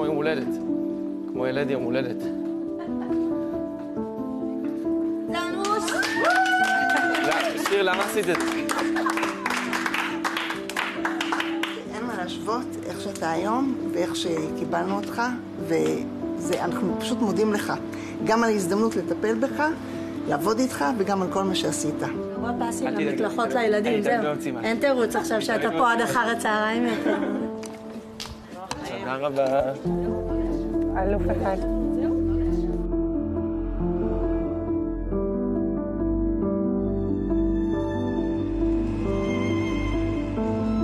כמו יום הולדת. כמו ילד יום הולדת. זנוש! שיר, למה עשית את זה? אין מה להשוות איך שאתה היום ואיך שקיבלנו אותך, ואנחנו פשוט מודים לך. גם על ההזדמנות לטפל בך, לעבוד איתך, וגם על כל מה שעשית. רוב פסים למקלחות לילדים, זהו. אין תירוץ עכשיו שאתה פה עד אחר הצהריים יותר. תודה רבה. אלוף אחד.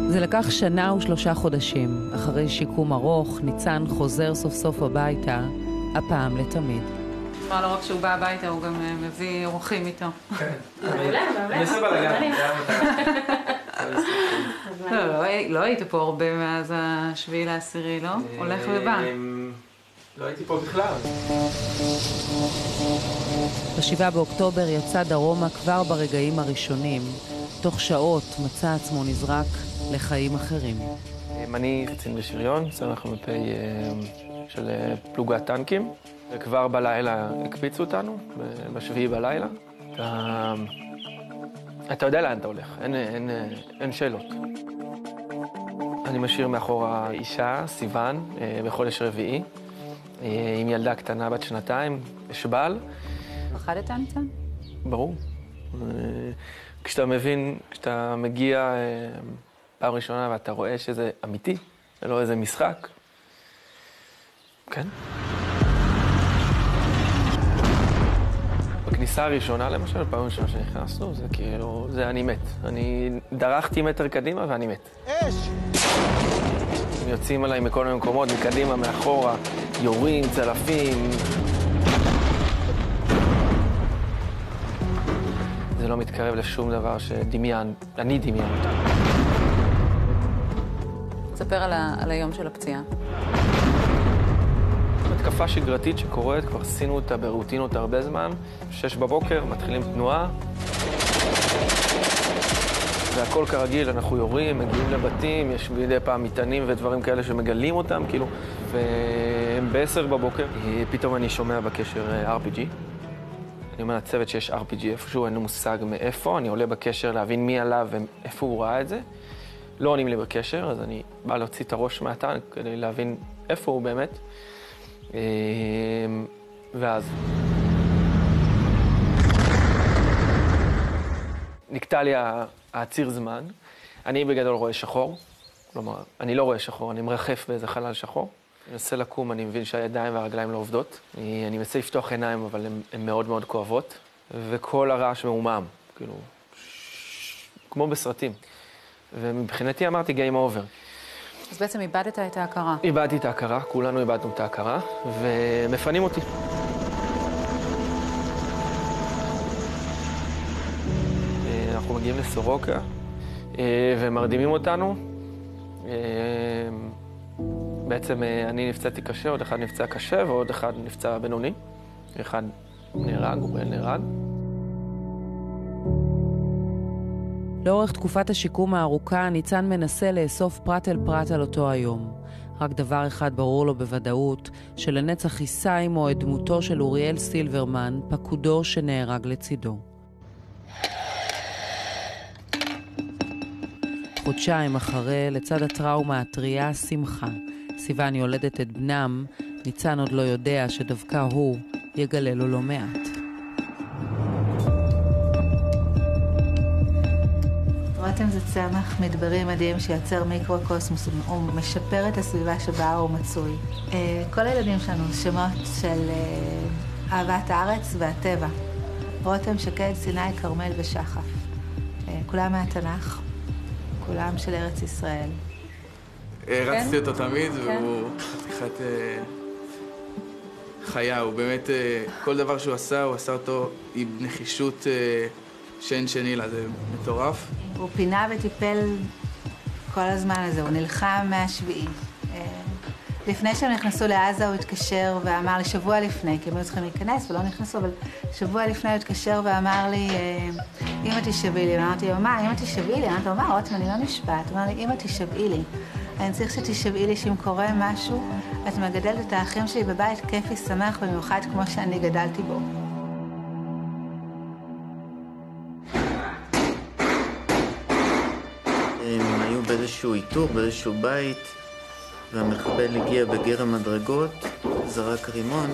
זה לקח 1 ו3 חודשים. אחרי שיקום ארוך, ניצן חוזר סוף סוף הביתה, הפעם לתמיד. לא רק שהוא בא הביתה, הוא גם מביא אורחים איתו. כן. אני עושה בלגן. לא היית פה הרבה מאז ה7/10, לא? הולך ובא. לא הייתי פה בכלל. ב7 באוקטובר יצא דרומה כבר ברגעים הראשונים. תוך שעות מצא עצמו נזרק לחיים אחרים. אני קצין בשריון, סמ"פ של פלוגת טנקים, וכבר בלילה הקפיצו אותנו, ב7 בלילה. אתה יודע לאן אתה הולך, אין שאלות. אני משאיר מאחורה אישה, סיוון, בחודש רביעי, עם ילדה קטנה בת 2, יש בעל. פחדת, ניצן? ברור. כשאתה מבין, כשאתה מגיע פעם ראשונה ואתה רואה שזה אמיתי, ולא איזה משחק, כן. בכניסה הראשונה, למשל, פעם ראשונה שנכנסנו, זה כאילו, זה אני מת. אני דרכתי מטר קדימה ואני מת. אש! הם יוצאים עליי מכל מיני מקומות, מקדימה, מאחורה, יורים, צלפים. זה לא מתקרב לשום דבר אני דמיין אותה. תספר על היום של הפציעה. התקפה שגרתית שקורית, כבר עשינו אותה ברוטינות הרבה זמן. 6 בבוקר, מתחילים תנועה. והכל כרגיל, אנחנו יורים, מגיעים לבתים, יש מדי פעם מטענים ודברים כאלה שמגלים אותם, כאילו. וב-10 בבוקר, פתאום אני שומע בקשר RPG. אני אומר לצוות שיש RPG איפשהו, אין לו מושג מאיפה, אני עולה בקשר להבין מי עליו ואיפה הוא ראה את זה. לא עונים לי בקשר, אז אני בא להוציא את הראש מהטנק כדי להבין איפה הוא באמת. ואז נקטע לי הציר זמן. אני בגדול רואה שחור, כלומר, אני לא רואה שחור, אני מרחף באיזה חלל שחור. אני מנסה לקום, אני מבין שהידיים והרגליים לא עובדות. אני מנסה לפתוח עיניים, אבל הן מאוד מאוד כואבות. וכל הרעש מעומם, כאילו, כמו בסרטים. ומבחינתי אמרתי game over. אז בעצם איבדת את ההכרה. איבדתי את ההכרה, כולנו איבדנו את ההכרה, ומפנים אותי. אנחנו מגיעים לסורוקה, ומרדימים אותנו. בעצם אני נפצעתי קשה, עוד אחד נפצע קשה, ועוד אחד נפצע בינוני. אחד נהרג, הוא נהרג. לאורך תקופת השיקום הארוכה, ניצן מנסה לאסוף פרט אל פרט על אותו היום. רק דבר אחד ברור לו בוודאות, שלנצח יישא עמו את דמותו של אוריאל סילברמן, פקודו שנהרג לצידו. חודשיים אחרי, לצד הטראומה הטריה, שמחה. סיוון יולדת את בנם, ניצן עוד לא יודע שדווקא הוא יגלה לו לא מעט. רותם זה צמח מדברי מדהים שיוצר מיקרוקוסמוס, הוא משפר את הסביבה שבה הוא מצוי. כל הילדים שלנו שמות של אהבת הארץ והטבע. רותם, שקד, סיני, כרמל ושחף. כולם מהתנ"ך, כולם של ארץ ישראל. רצתי אותו תמיד, והוא חתיכת חיה. הוא באמת, כל דבר שהוא עשה, הוא עשה אותו עם נחישות שאין שני לה, זה מטורף. הוא פינה וטיפל כל הזמן הזה, הוא נלחם מה7. לפני שהם נכנסו לעזה הוא התקשר ואמר לי, שבוע לפני, כי הם היו צריכים להיכנס ולא נכנסו, אבל שבוע לפני הוא התקשר ואמר לי, אמא תשבי לי. ואמרתי לו, מה, אמא תשבי לי? אמרתי לו, מה, רותם, אני לא נשבעת. הוא אמר לי, אמא תשבי לי. אני צריך שתשבעי לי שאם קורה משהו, את מגדלת את האחים שלי בבית כיפי, שמח במיוחד כמו שאני גדלתי בו. הם היו באיזשהו איתור, באיזשהו בית, והמחבל הגיע בגר המדרגות, זרק רימון,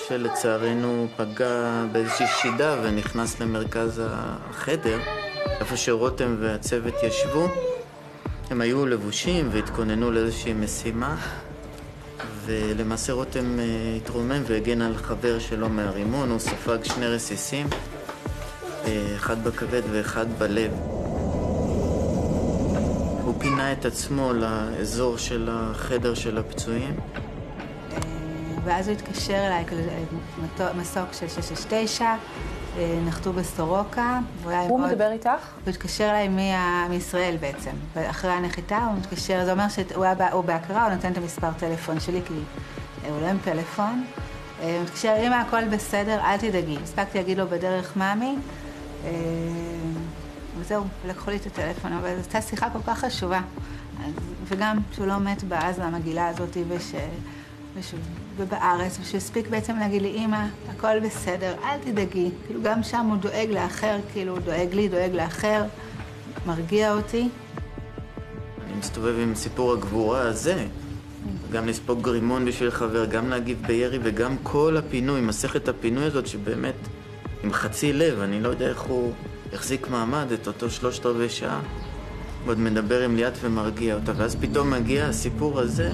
שלצערנו פגע באיזושהי שידה ונכנס למרכז החדר, איפה שרותם והצוות ישבו. הם היו לבושים והתכוננו לאיזושהי משימה, ולמעשה רותם התרומם והגן על חבר שלו מהרימון. הוא ספג 2 רסיסים, אחד בכבד ואחד בלב. הוא פינה את עצמו לאזור של החדר של הפצועים. ואז הוא התקשר אליי, מסוק של 669, נחתו בסורוקה. הוא מדבר איתך? הוא התקשר אליי מישראל בעצם. אחרי הנחיתה הוא מתקשר, זה אומר שהוא בהכרה, הוא נותן את המספר טלפון שלי, כי הוא לא עם פלאפון. הוא מתקשר, אמא, הכל בסדר, אל תדאגי. הספקתי להגיד לו בדרך מאמי, וזהו, לקחו לי את הטלפון, אבל זו הייתה שיחה כל כך חשובה. וגם שהוא לא מת בעזה המגילה הזאת, ובארץ, ושהוא הספיק בעצם להגיד לי, אמא, הכל בסדר, אל תדאגי. כאילו גם שם הוא דואג לאחר, כאילו הוא דואג לי, דואג לאחר, מרגיע אותי. אני מסתובב עם סיפור הגבורה הזה, גם לספוג רימון בשביל חבר, גם להגיב בירי, וגם כל הפינוי, מסכת הפינוי הזאת שבאמת עם חצי לב, אני לא יודע איך הוא החזיק מעמד את אותו 3/4 שעה, ועוד מדבר עם ליאת ומרגיע אותה, ואז פתאום מגיע הסיפור הזה.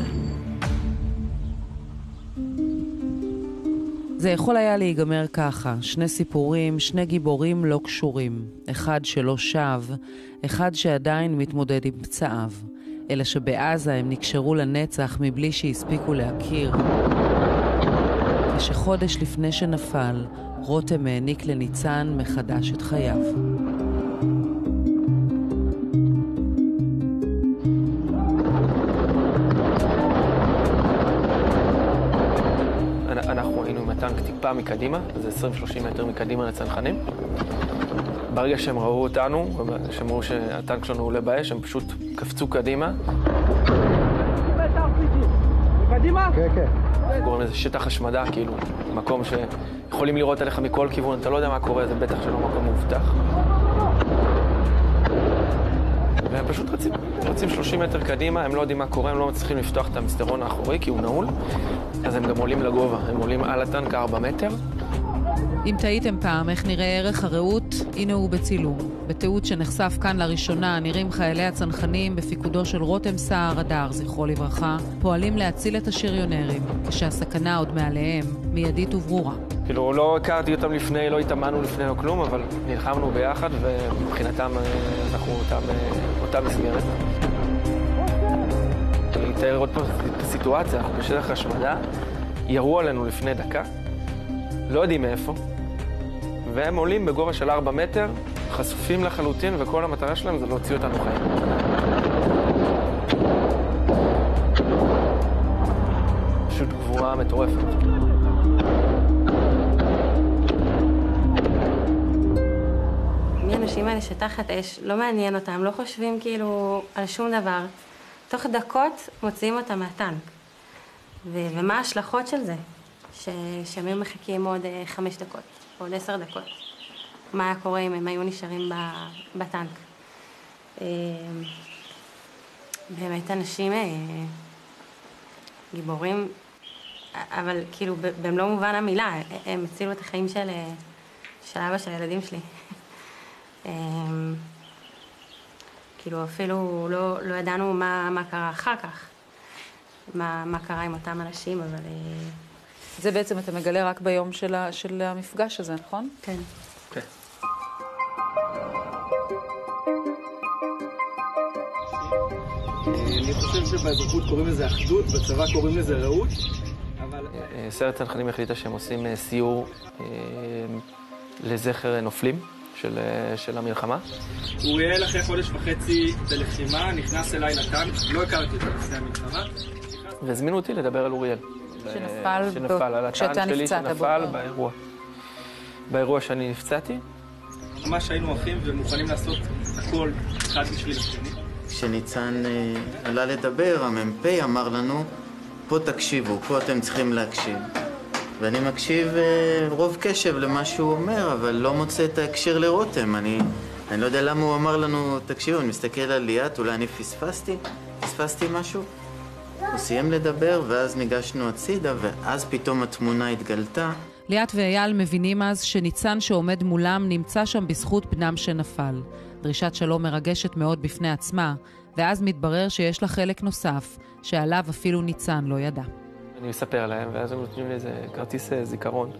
זה יכול היה להיגמר ככה, 2 סיפורים, 2 גיבורים לא קשורים. אחד שלא שב, אחד שעדיין מתמודד עם פצעיו. אלא שבעזה הם נקשרו לנצח מבלי שהספיקו להכיר. כשחודש לפני שנפל, רותם העניק לניצן מחדש את חייו. אנחנו היינו עם הטנק טיפה מקדימה, זה 20-30 מטר מקדימה לצנחנים. ברגע שהם ראו אותנו, שהם ראו שהטנק שלנו עולה באש, הם פשוט קפצו קדימה. קדימה? כן, כן. קוראים לזה שטח השמדה, כאילו, מקום שיכולים לראות עליך מכל כיוון, אתה לא יודע מה קורה, זה בטח שלא מקום מובטח. והם פשוט רצים 30 מטר קדימה, הם לא יודעים מה קורה, הם לא מצליחים לפתוח את המסדרון האחורי כי הוא נעול, אז הם גם עולים לגובה, הם עולים על הטנק 4 מטר. אם תהיתם פעם איך נראה ערך הרעות, הנה הוא בצילום. בתיעוד שנחשף כאן לראשונה, נראים חיילי הצנחנים בפיקודו של רותם סער הדר, זכרו לברכה, פועלים להציל את השריונרים, כשהסכנה עוד מעליהם, מיידית וברורה. כאילו, לא הכרתי אותם לפני, לא התאמנו לפני או כלום, אבל נלחמנו ביחד, ומבחינתם אנחנו אותה מסגרת. אני אתאר עוד פעם את הסיטואציה, אנחנו בשטח השמדה, ירו עלינו לפני דקה, לא יודעים מאיפה, והם עולים בגובה של 4 מטר, חשופים לחלוטין, וכל המטרה שלהם זה להוציא אותנו חיים. פשוט גבורה מטורפת. מי האנשים האלה שתחת אש, לא מעניין אותם, לא חושבים כאילו על שום דבר. תוך דקות מוציאים אותם מהטנק. ומה ההשלכות של זה? שהם מחכים עוד 5 דקות, עוד 10 דקות. מה היה קורה אם הם היו נשארים בטנק? באמת אנשים גיבורים, אבל כאילו במלוא מובן המילה, הם הצילו את החיים של אבא של הילדים שלי. כאילו אפילו לא ידענו מה קרה אחר כך, מה קרה עם אותם אנשים, אבל... זה בעצם אתה מגלה רק ביום של המפגש הזה, נכון? כן. כן. אני חושב שבאזרחות קוראים לזה אחדות, בצבא קוראים לזה רעות, אבל... סיירת צנחנים החליטה שהם עושים סיור לזכר נופלים של המלחמה. אוריאל אחרי 1.5 חודש בלחימה נכנס אליי לטנק, לא הכרתי אותו לפני המלחמה. והזמינו אותי לדבר על אוריאל. שנפל על הטנק שלי שנפל באירוע שאני נפצעתי. ממש היינו אחים ומוכנים לעשות הכל אחד בשביל השני. כשניצן עלה לדבר, המ"פ אמר לנו, פה תקשיבו, פה אתם צריכים להקשיב. ואני מקשיב רוב קשב למה שהוא אומר, אבל לא מוצא את ההקשר לרותם. אני לא יודע למה הוא אמר לנו, תקשיבו, אני מסתכל על ליאת, אולי אני פספסתי משהו? הוא סיים לדבר, ואז ניגשנו הצידה, ואז פתאום התמונה התגלתה. ליאת ואייל מבינים אז שניצן שעומד מולם נמצא שם בזכות בנם שנפל. דרישת שלום מרגשת מאוד בפני עצמה, ואז מתברר שיש לה חלק נוסף, שעליו אפילו ניצן לא ידע. אני מספר להם, ואז הם נותנים לי איזה כרטיס זיכרון.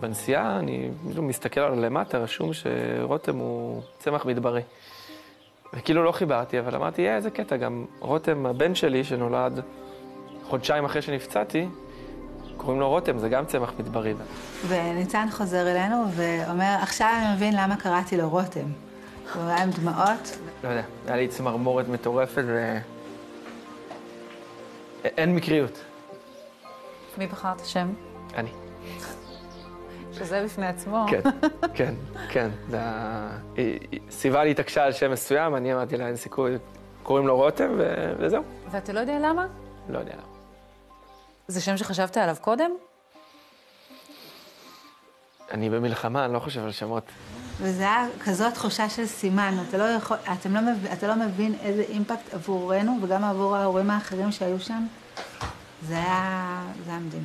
בנסיעה אני מסתכל עליו למטה, רשום שרותם הוא צמח מדברי. וכאילו לא חיברתי, אבל אמרתי, איזה קטע, גם רותם, הבן שלי שנולד חודשיים אחרי שנפצעתי, קוראים לו רותם, זה גם צמח מדברי. וניצן חוזר אלינו ואומר, עכשיו אני מבין למה קראתי לו רותם. הוא היה עם דמעות. לא יודע, היה לי צמרמורת מטורפת אין מקריות. מי בחרת שם? אני. שזה בפני עצמו. כן. סיבה לי התעקשה על שם מסוים, אני אמרתי לה, אין סיכוי, קוראים לו רותם וזהו. ואתה לא יודע למה? לא יודע למה. זה שם שחשבת עליו קודם? אני במלחמה, אני לא חושב על שמות. וזה היה כזאת תחושה של סימן, אתה לא מבין איזה אימפקט עבורנו וגם עבור ההורים האחרים שהיו שם. זה היה מדהים.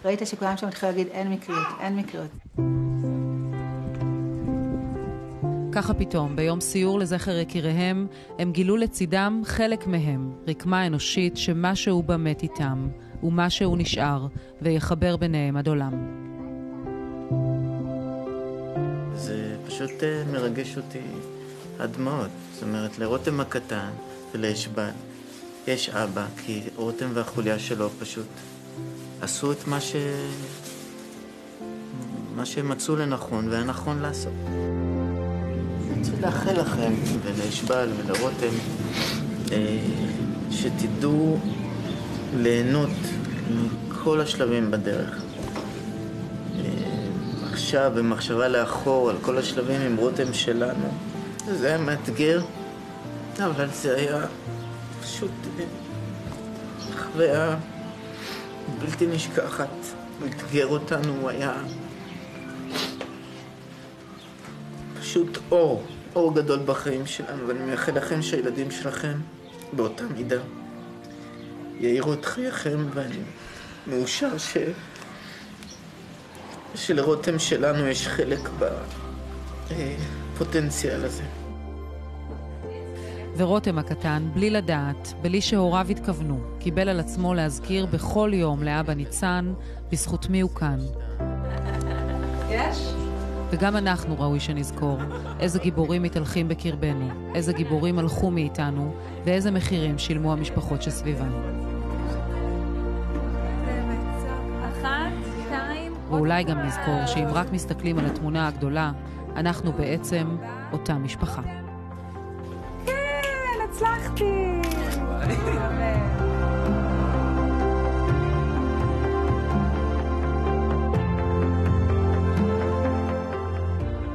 ראית שכולם שם התחילו להגיד אין מקריות. ככה פתאום, ביום סיור לזכר יקיריהם, הם גילו לצידם חלק מהם, רקמה אנושית שמשהו באמת איתם, ומשהו נשאר, ויחבר ביניהם עד עולם. זה פשוט מרגש אותי עד מאוד. זאת אומרת, לרותם הקטן ולאשבל יש אבא, כי רותם והחוליה שלו פשוט עשו את מה שהם מצאו לנכון והיה נכון לעשות. אני רוצה לאחל לכם ולאשבל ולרותם שתדעו ליהנות מכל השלבים בדרך. עכשיו במחשבה לאחור על כל השלבים עם רותם שלנו, זה היה מאתגר, אבל זה היה פשוט חוויה בלתי נשכחת. מאתגר אותנו, הוא היה פשוט אור גדול בחיים שלנו, ואני מאחל לכם שהילדים שלכם באותה מידה יאירו את חייכם, ואני מאושר שלרותם שלנו יש חלק בפוטנציאל הזה. ורותם הקטן, בלי לדעת, בלי שהוריו התכוונו, קיבל על עצמו להזכיר בכל יום לאבא ניצן, בזכות מי הוא כאן. יש? וגם אנחנו ראוי שנזכור איזה גיבורים מתהלכים בקרבנו, איזה גיבורים הלכו מאיתנו, ואיזה מחירים שילמו המשפחות שסביבן. ואולי גם נזכור שאם רק מסתכלים על התמונה הגדולה, אנחנו בעצם אותה משפחה. כן, הצלחתי!